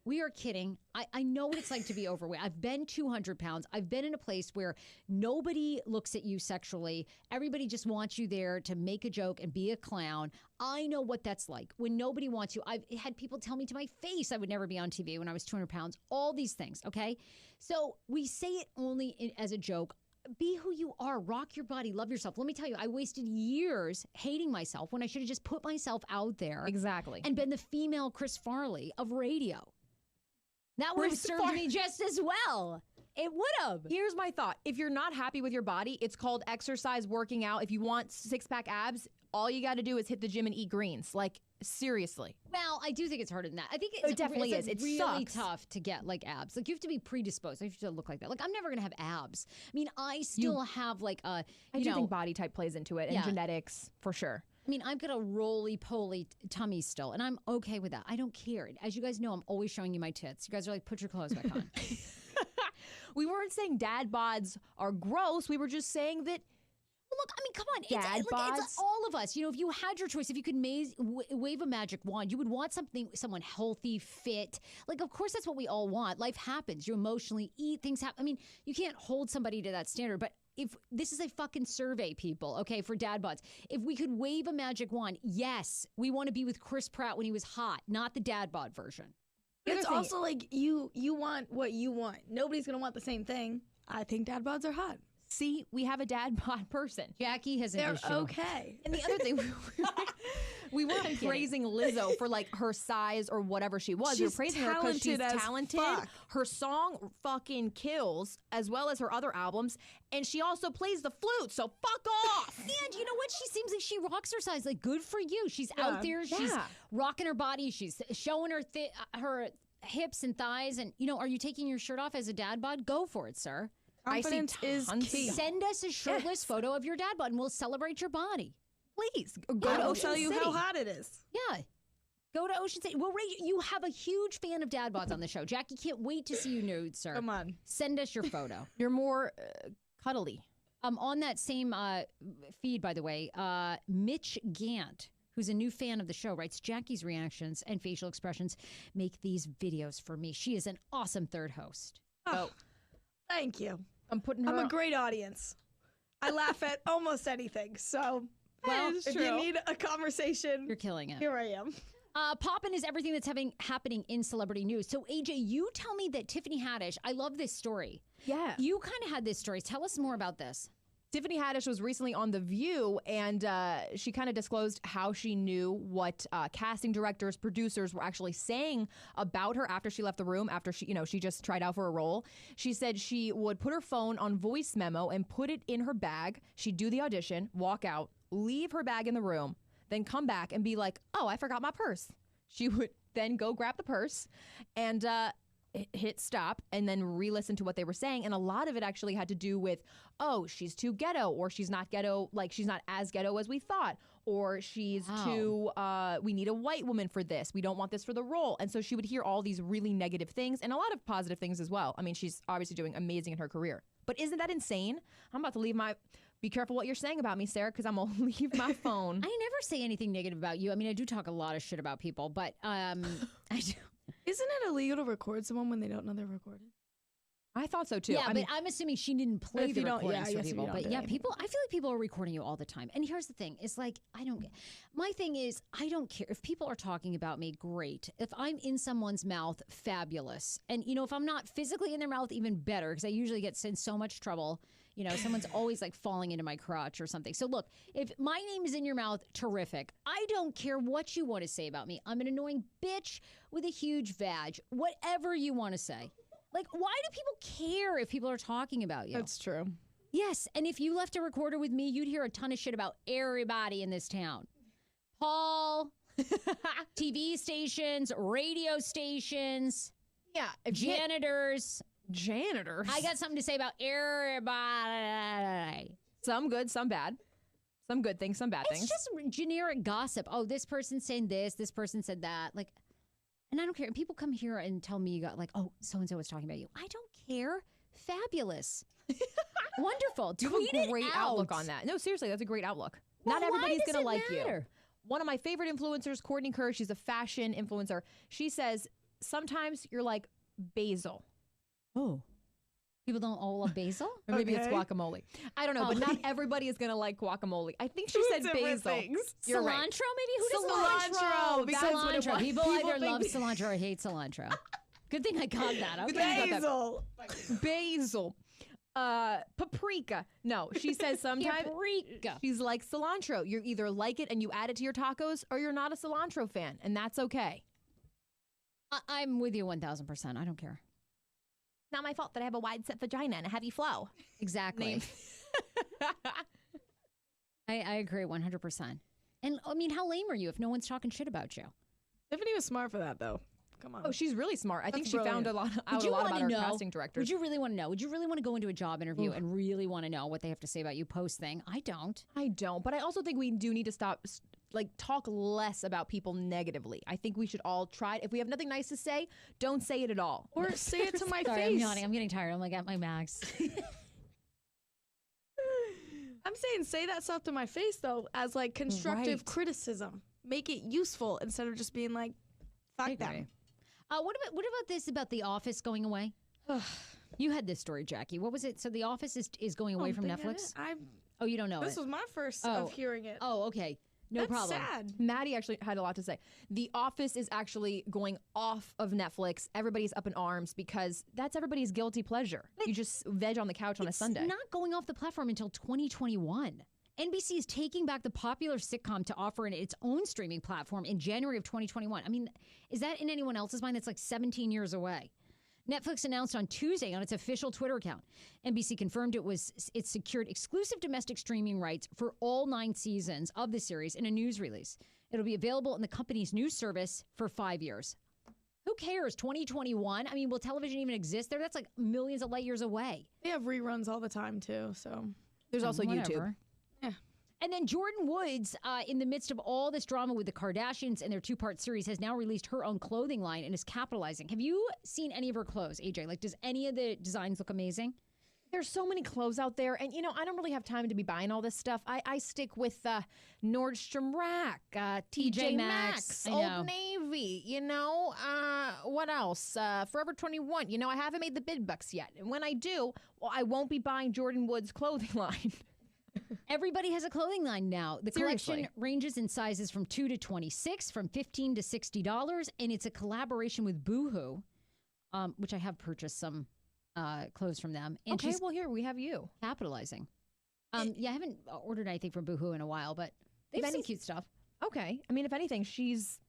we are kidding. I know what it's like to be overweight. I've been 200 pounds. I've been in a place where nobody looks at you sexually. Everybody just wants you there to make a joke and be a clown. I know what that's like when nobody wants you. I've had people tell me to my face I would never be on TV when I was 200 pounds. All these things, okay? So we say it only as a joke. Be who you are. Rock your body. Love yourself. Let me tell you, I wasted years hating myself when I should have just put myself out there. Exactly. And been the female Chris Farley of radio. That would have served me just as well. It would have. Here's my thought. If you're not happy with your body, it's called exercise, working out. If you want six-pack abs, all you got to do is hit the gym and eat greens. Like, seriously. Well, I do think it's harder than that. I think it definitely is. It's It really sucks. tough to get like abs. Like you have to be predisposed. You have to look like that. Like I'm never gonna have abs. I mean, I still have like a. I do think body type plays into it and genetics for sure. I mean, I've got a roly-poly tummy still, and I'm okay with that. I don't care. As you guys know, I'm always showing you my tits. You guys are like, put your clothes back on. We weren't saying dad bods are gross. We were just saying that. Well, look, I mean, come on. Dad bods? It's all of us. You know, if you had your choice, if you could wave a magic wand, you would want someone healthy, fit. Like, of course, that's what we all want. Life happens. You emotionally eat. Things happen. I mean, you can't hold somebody to that standard. But if this is a fucking survey, people, okay, for dad bods. If we could wave a magic wand, yes, we want to be with Chris Pratt when he was hot, not the dad bod version. It's also like you want what you want. Nobody's going to want the same thing. I think dad bods are hot. See, we have a dad bod person. Jackie has an They're issue. okay. And the other thing, we weren't praising Lizzo for like her size or whatever she was. We were She's praising her because she's talented as talented. fuck. Her song fucking kills, as well as her other albums. And she also plays the flute, so fuck off. And you know what? She seems like she rocks her size. Like, good for you. She's out there. She's Yeah. rocking her body. She's showing her her hips and thighs. And, you know, are you taking your shirt off as a dad bod? Go for it, sir. Confidence is key. Send us a shirtless photo of your dad bod and we'll celebrate your body. Please, go to I'll Ocean tell you City. how hot it is. Yeah. Go to Ocean City. We'll rate you. You have a huge fan of dad bods on the show. Jackie can't wait to see you nude, sir. Come on. Send us your photo. You're more cuddly. On that same feed, by the way, Mitch Gant, who's a new fan of the show, writes, Jackie's reactions and facial expressions make these videos for me. She is an awesome third host. Oh, thank you. I'm I'm a great audience. I laugh at almost anything. So, Well, it's if true. you need a conversation, You're killing it. here I am. Poppin' is everything that's happening in celebrity news. So, AJ, you tell me that Tiffany Haddish, I love this story. Yeah. You kind of had this story. Tell us more about this. Tiffany Haddish was recently on The View, and she kind of disclosed how she knew what casting directors, producers were actually saying about her after she left the room, after she just tried out for a role. She said she would put her phone on voice memo and put it in her bag. She'd do the audition, walk out, leave her bag in the room, then come back and be like, oh, I forgot my purse. She would then go grab the purse and hit stop and then re-listen to what they were saying. And a lot of it actually had to do with, oh, she's too ghetto, or she's not ghetto, like she's not as ghetto as we thought, or she's too, we need a white woman for this. We don't want this for the role. And so she would hear all these really negative things and a lot of positive things as well. I mean, she's obviously doing amazing in her career. But isn't that insane? I'm about to leave be careful what you're saying about me, Sarah, because I'm going to leave my phone. I never say anything negative about you. I mean, I do talk a lot of shit about people, but I do. Isn't it illegal to record someone when they don't know they're recorded? I thought so too. Yeah, I but I'm assuming she didn't play if the you don't- recordings yeah, for I guess if you people. don't But do yeah, it. people. I feel like people are recording you all the time. And here's the thing: it's like I don't get. My thing is, I don't care if people are talking about me. Great. If I'm in someone's mouth, fabulous. And if I'm not physically in their mouth, even better, because I usually get in so much trouble. Someone's always like falling into my crotch or something. So look, if my name is in your mouth, terrific. I don't care what you want to say about me. I'm an annoying bitch with a huge vag. Whatever you want to say. Like, why do people care if people are talking about you? That's true. Yes, and if you left a recorder with me, you'd hear a ton of shit about everybody in this town. Paul, TV stations, radio stations, yeah, if janitors. janitors. I got something to say about everybody. Some good, some bad. Some good things, some bad It's things. just generic gossip. Oh, this person's saying this person said that. Like, and I don't care. People come here and tell me, oh, so-and-so was talking about you. I don't care. Fabulous. Wonderful. You Tweet have a great it outlook out. on that. No, seriously, that's a great outlook. Well, Not everybody's why does going to it like you. matter? One of my favorite influencers, Courtney Kerr, she's a fashion influencer. She says, sometimes you're like basil. Oh. People don't all love basil? Or maybe it's Okay. guacamole. I don't know, but not everybody is going to like guacamole. I think she said different basil. things. You're cilantro, right. maybe? Who does Cilantro. Because That's what it cilantro. was. People either love think- cilantro or hate cilantro. Good thing I got that. Okay. thing you got that. Basil. Basil. Paprika. No, she says sometimes Paprika. she's like cilantro. You either like it and you add it to your tacos, or you're not a cilantro fan, and that's okay. I'm with you 1,000%. I don't care. Not my fault that I have a wide set vagina and a heavy flow. Exactly. Name. I agree 100%. And I mean, how lame are you if no one's talking shit about you? Tiffany was smart for that, though. Come on. Oh, she's really smart. I think That's she found brilliant. out a lot about her casting directors. Would you really want to know? Would you really want to go into a job interview and really want to know what they have to say about you post thing? I don't. I don't, but I also think we do need to stop, talk less about people negatively. I think we should all try it. If we have nothing nice to say, don't say it at all. Or say it to my Sorry, I'm face. yawning. I'm getting tired. I'm like at my max. I'm saying say that stuff to my face, though, as like constructive Right. criticism. Make it useful instead of just being like, fuck them. What about this about The Office going away? You had this story, Jackie. What was it? So The Office is going away from Netflix? Oh, you don't know This it. was my first Oh. of hearing it. Oh, okay. No That's problem. sad. Maddie actually had a lot to say. The Office is actually going off of Netflix. Everybody's up in arms because that's everybody's guilty pleasure. You just veg on the couch on a Sunday. It's not going off the platform until 2021. NBC is taking back the popular sitcom to offer its own streaming platform in January of 2021. I mean, is that in anyone else's mind? That's like 17 years away. Netflix announced on Tuesday on its official Twitter account. NBC confirmed it secured exclusive domestic streaming rights for all 9 seasons of the series in a news release. It'll be available in the company's news service for 5 years. Who cares? 2021? I mean, will television even exist there? That's like millions of light years away. They have reruns all the time, too, so. There's also YouTube. Whatever. Yeah. And then Jordan Woods, in the midst of all this drama with the Kardashians and their 2-part series, has now released her own clothing line and is capitalizing. Have you seen any of her clothes, AJ? Like, does any of the designs look amazing? There's so many clothes out there, and I don't really have time to be buying all this stuff. I stick with Nordstrom Rack, TJ Maxx, I know. Old Navy. What else? Forever 21. I haven't made the bid bucks yet, and when I do, well, I won't be buying Jordan Woods' clothing line. Everybody has a clothing line now. The collection Seriously. ranges in sizes from 2 to 26, from $15 to $60, and it's a collaboration with Boohoo, which I have purchased some clothes from them. And Okay, she's well, here we have you. capitalizing. Yeah, I haven't ordered anything from Boohoo in a while, but they have some cute stuff. Okay. I mean, if anything, she's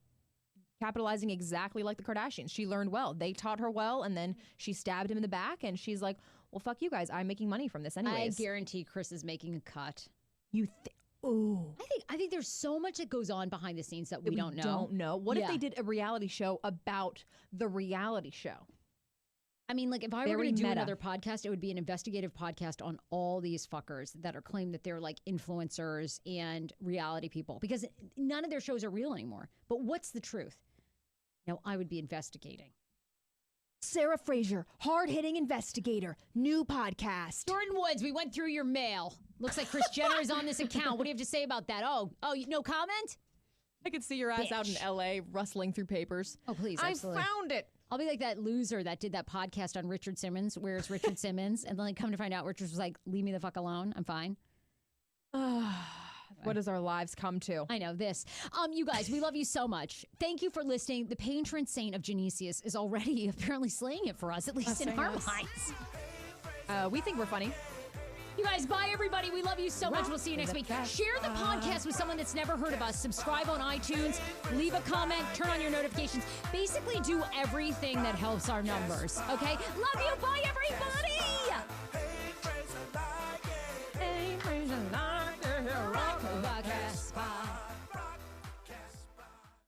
capitalizing exactly like the Kardashians. She learned well. They taught her well, and then she stabbed him in the back, and she's like, well, fuck you guys. I'm making money from this anyways. I guarantee Chris is making a cut. You think? Oh. I think there's so much that goes on behind the scenes that we don't know. Don't know. What if Yeah. they did a reality show about the reality show? I mean, like, if I were Very going to do meta. another podcast, it would be an investigative podcast on all these fuckers that are claimed that they're like influencers and reality people, because none of their shows are real anymore. But what's the truth? No, I would be investigating. Sarah Fraser, hard-hitting investigator, new podcast. Jordan Woods, we went through your mail. Looks like Kris Jenner is on this account. What do you have to say about that? Oh, no comment? I could see your ass out in LA rustling through papers. Oh, please, I absolutely. found it. I'll be like that loser that did that podcast on Richard Simmons. Where's Richard Simmons? And then like, come to find out, Richard was like, leave me the fuck alone. I'm fine. What does our lives come to? I know this. You guys, we love you so much. Thank you for listening. The patron saint of Genesius is already apparently slaying it for us, at least in our minds. We think we're funny. You guys, bye everybody. We love you so much. We'll see you next week. Share the podcast with someone that's never heard of us. Subscribe on iTunes. Leave a comment. Turn on your notifications. Basically do everything that helps our numbers. Okay? Love you. Bye everybody.